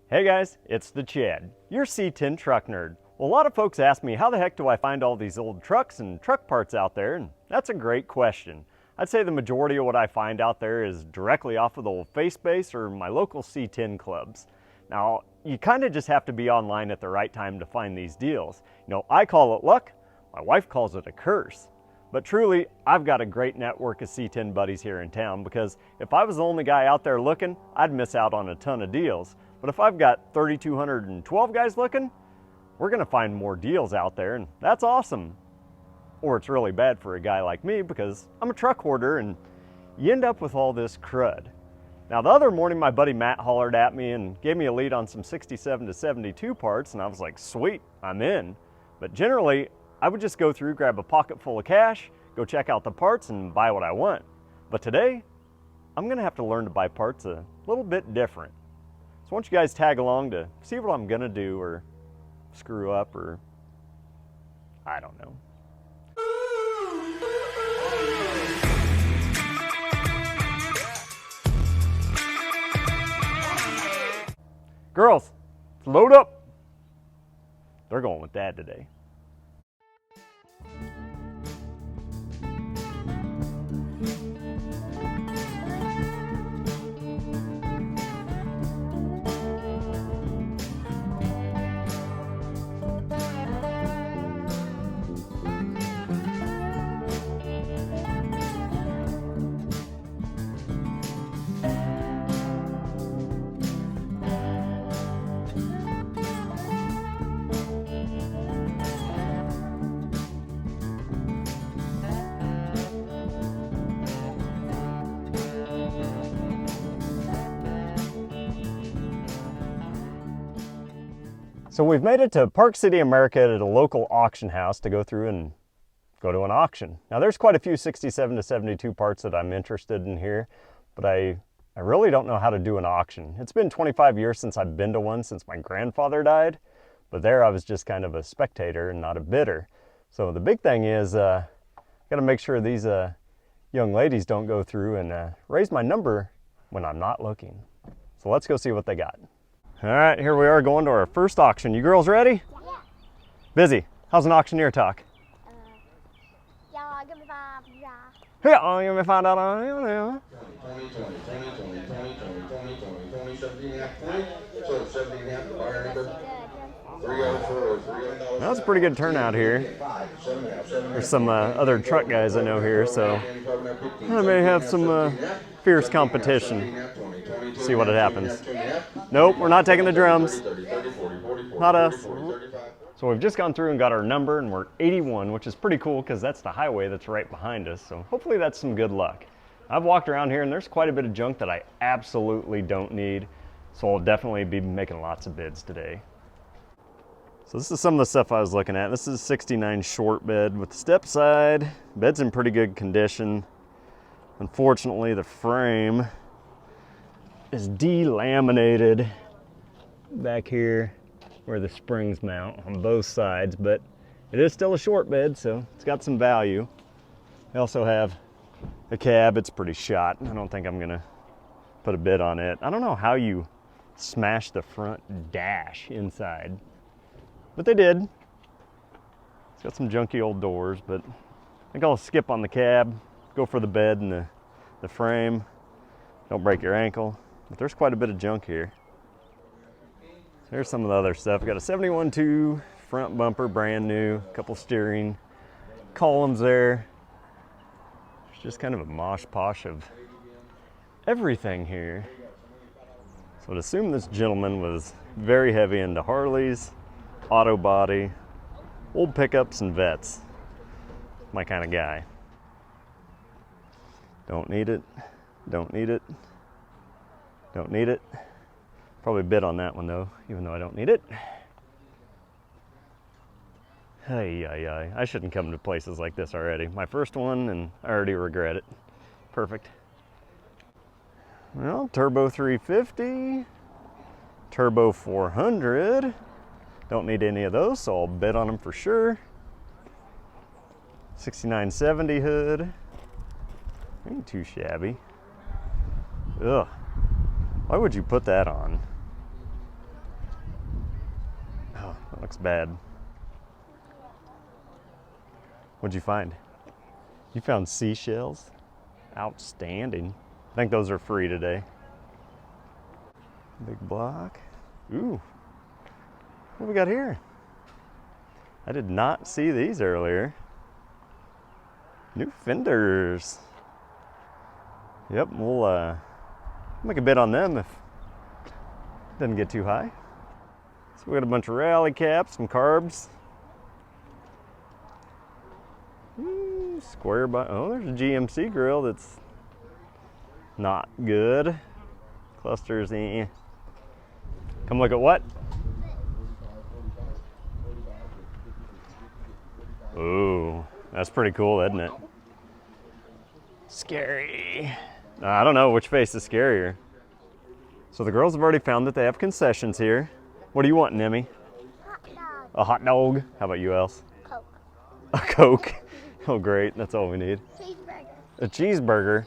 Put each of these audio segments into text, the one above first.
Hey guys, it's the Chad, your C10 truck nerd. Well, a lot of folks ask me, how the heck do I find all these old trucks and truck parts out there? And that's a great question. I'd say the majority of what I find out there is directly off of the old FaceSpace or my local C10 clubs. Now, you kind of just have to be online at the right time to find these deals. You know, I call it luck, my wife calls it a curse. But truly, I've got a great network of C10 buddies here in town, because if I was the only guy out there looking, I'd miss out on a ton of deals. But if I've got 3,212 guys looking, we're gonna find more deals out there, and that's awesome. Or it's really bad for a guy like me, because I'm a truck hoarder and you end up with all this crud. Now, the other morning, my buddy Matt hollered at me and gave me a lead on some 67 to 72 parts, and I was like, sweet, I'm in. But generally, I would just go through, grab a pocket full of cash, go check out the parts and buy what I want. But today, I'm gonna have to learn to buy parts a little bit different. So why don't you guys tag along to see what I'm gonna do, or screw up, or I don't know. Girls, load up. They're going with Dad today. So we've made it to Park City, America, at a local auction house to go through and go to an auction. Now, there's quite a few 67 to 72 parts that I'm interested in here, but I really don't know how to do an auction. It's been 25 years since I've been to one, since my grandfather died, but there I was just kind of a spectator and not a bidder. So the big thing is, got to make sure these young ladies don't go through and raise my number when I'm not looking. So let's go see what they got. All right, here we are going to our first auction. You girls ready? Yeah. Busy. How's an auctioneer talk? Yeah, give me five. Yeah. Yeah, oh, you may find out on you. That's a pretty good turnout here. There's some other truck guys I know here, so I may have some fierce competition. See what happens. Nope, we're not taking the drums. Not us. So we've just gone through and got our number, and we're 81, which is pretty cool because that's the highway that's right behind us. So hopefully that's some good luck. I've walked around here and there's quite a bit of junk that I absolutely don't need. So I'll definitely be making lots of bids today. So this is some of the stuff I was looking at. This is a 69 short bed with the step side. Bed's in pretty good condition. Unfortunately, the frame is delaminated back here where the springs mount on both sides, but it is still a short bed, so it's got some value. I also have a cab. It's pretty shot. I don't think I'm gonna put a bid on it. I don't know how you smash the front dash inside, but they did. It's got some junky old doors, but I think I'll skip on the cab, go for the bed and the frame. Don't break your ankle. But there's quite a bit of junk here. There's some of the other stuff. Got a 71.2 front bumper, brand new. Couple steering columns there. It's just kind of a mosh posh of everything here. So I'd assume this gentleman was very heavy into Harleys, auto body, old pickups, and vets. My kind of guy. Don't need it. Don't need it. Don't need it. Probably bid on that one though, even though I don't need it. Hey, I shouldn't come to places like this already. My first one, and I already regret it. Perfect. Well, turbo 350, turbo 400. Don't need any of those, so I'll bid on them for sure. 6970 hood. Ain't too shabby. Ugh. Why would you put that on? That looks bad. What'd you find? You found seashells? Outstanding. I think those are free today. Big block. Ooh. What we got here? I did not see these earlier. New fenders. Yep, we'll make a bid on them if it doesn't get too high. So we got a bunch of rally caps, some carbs. Square by, oh, there's a GMC grill that's not good. Clusters, eh. Come look at what? Ooh, that's pretty cool, isn't it? Scary. I don't know which face is scarier. So the girls have already found that they have concessions here. What do you want, Nemi? Hot dog. A hot dog? How about you, Els? Coke. A Coke? Oh, great. That's all we need. Cheeseburger. A cheeseburger.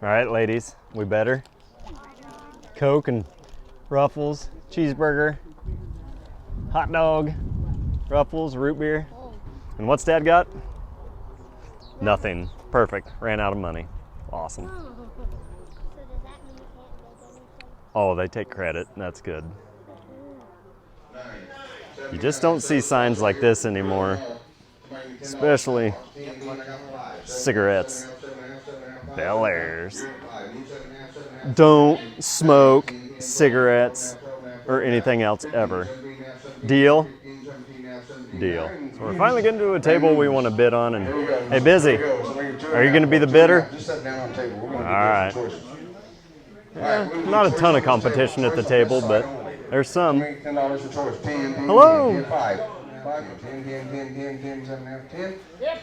All right, ladies, we better. Coke and Ruffles, cheeseburger, hot dog, Ruffles, root beer. And what's Dad got? Nothing. Perfect. Ran out of money. Awesome. So does that mean you can't make anything? Oh, they take credit. That's good. You just don't see signs like this anymore. Especially cigarettes. Bel Airs. Don't smoke cigarettes or anything else ever. Deal? Deal. So we're finally getting to a table we want to bid on. And hey, Busy, are you going to be the bidder? All right. Yeah, not a ton of competition at the table, but there's some. Hello. 10, 10, 10, 10, 10, 7 and a half, 10.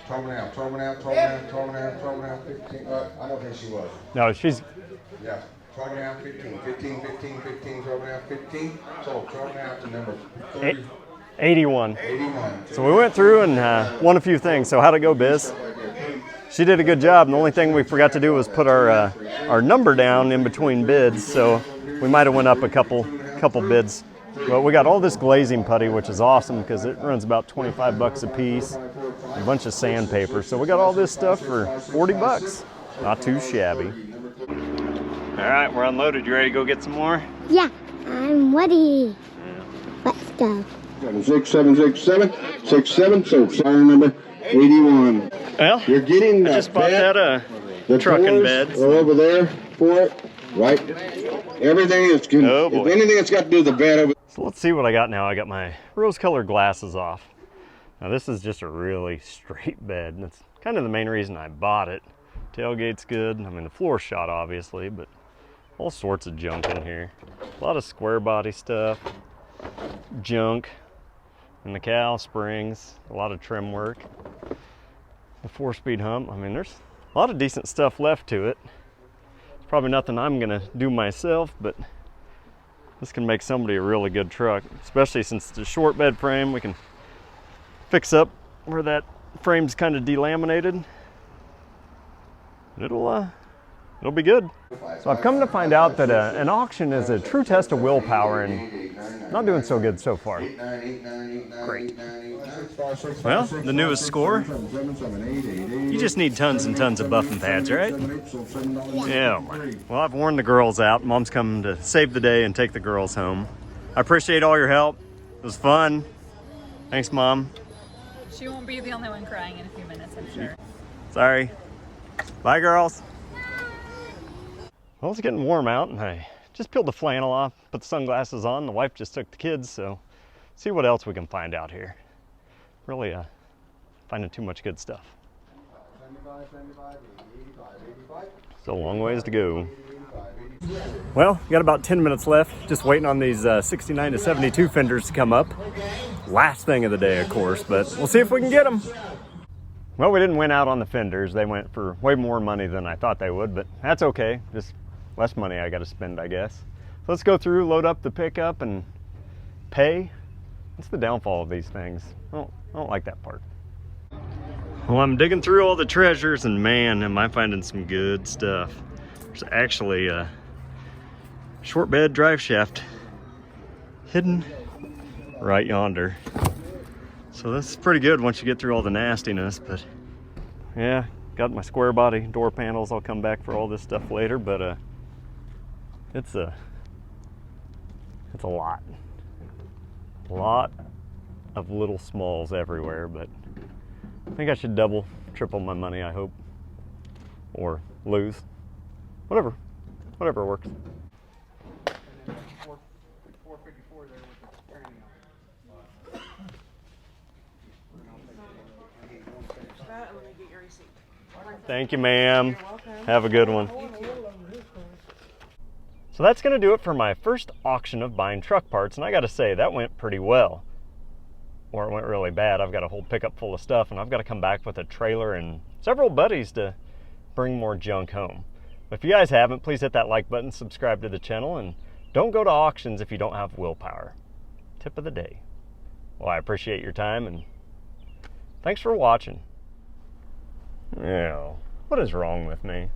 12 and a half, 12 and a half, 12 and a half, 12 and a half, 12 and a half, 15. I don't think she was. No, she's. Yeah, 12 and a half, 15, 15, 15, 15, 12 and a half, 15. So 12 and a half to number 30. 81. 81. So we went through and won a few things. So how'd it go, Biz? She did a good job. And the only thing we forgot to do was put our number down in between bids. So we might have went up a couple bids. Well, we got all this glazing putty, which is awesome because it runs about 25 bucks a piece. A bunch of sandpaper. So we got all this stuff for 40 bucks. Not too shabby. All right, we're unloaded. You ready to go get some more? Yeah, I'm ready. Let's go. 6767, 67, so sorry number 81. Well, You're getting I just bought that the truck and tours beds. are over there for it, right? Everything is good. Oh, boy. If anything that's got to do with the bed over. So let's see what I got now. I got my rose-colored glasses off. Now this is just a really straight bed, and that's kind of the main reason I bought it. Tailgate's good. I mean, the floor's shot, obviously, but all sorts of junk in here. A lot of square body stuff, junk, and the cowl springs, a lot of trim work. The 4-speed hump, I mean, there's a lot of decent stuff left to it. It's probably nothing I'm gonna do myself, but this can make somebody a really good truck, especially since it's a short bed frame. We can fix up where that frame's kind of delaminated. It'll be good. So I've come to find out that an auction is a true test of willpower, and not doing so good so far. Great. Well, the newest score. You just need tons and tons of buffing pads, right? Yeah. Well, I've worn the girls out. Mom's coming to save the day and take the girls home. I appreciate all your help. It was fun. Thanks, Mom. She won't be the only one crying in a few minutes, I'm sure. Sorry. Bye, girls. Well, it's getting warm out, and I just peeled the flannel off, put the sunglasses on. The wife just took the kids, so see what else we can find out here. Really finding too much good stuff. Still a long ways to go. Well, we got about 10 minutes left, just waiting on these 69 to 72 fenders to come up. Last thing of the day, of course, but we'll see if we can get them. Well, we didn't win out on the fenders. They went for way more money than I thought they would, but that's okay. Just less money I got to spend, I guess. So let's go through, load up the pickup, and pay. That's the downfall of these things. I don't like that part. Well, I'm digging through all the treasures, and man, am I finding some good stuff. There's actually a short bed drive shaft hidden right yonder. So this is pretty good once you get through all the nastiness, but yeah, got my square body door panels. I'll come back for all this stuff later, but it's a lot of little smalls everywhere, but I think I should double, triple my money, I hope, or lose, whatever works. 454 there with the training on. Thank you, ma'am. Have a good one. So that's going to do it for my first auction of buying truck parts, and I got to say, that went pretty well. Or it went really bad. I've got a whole pickup full of stuff, and I've got to come back with a trailer and several buddies to bring more junk home. But if you guys haven't, please hit that like button, subscribe to the channel, and don't go to auctions if you don't have willpower. Tip of the day. Well, I appreciate your time, and thanks for watching. Yeah, what is wrong with me?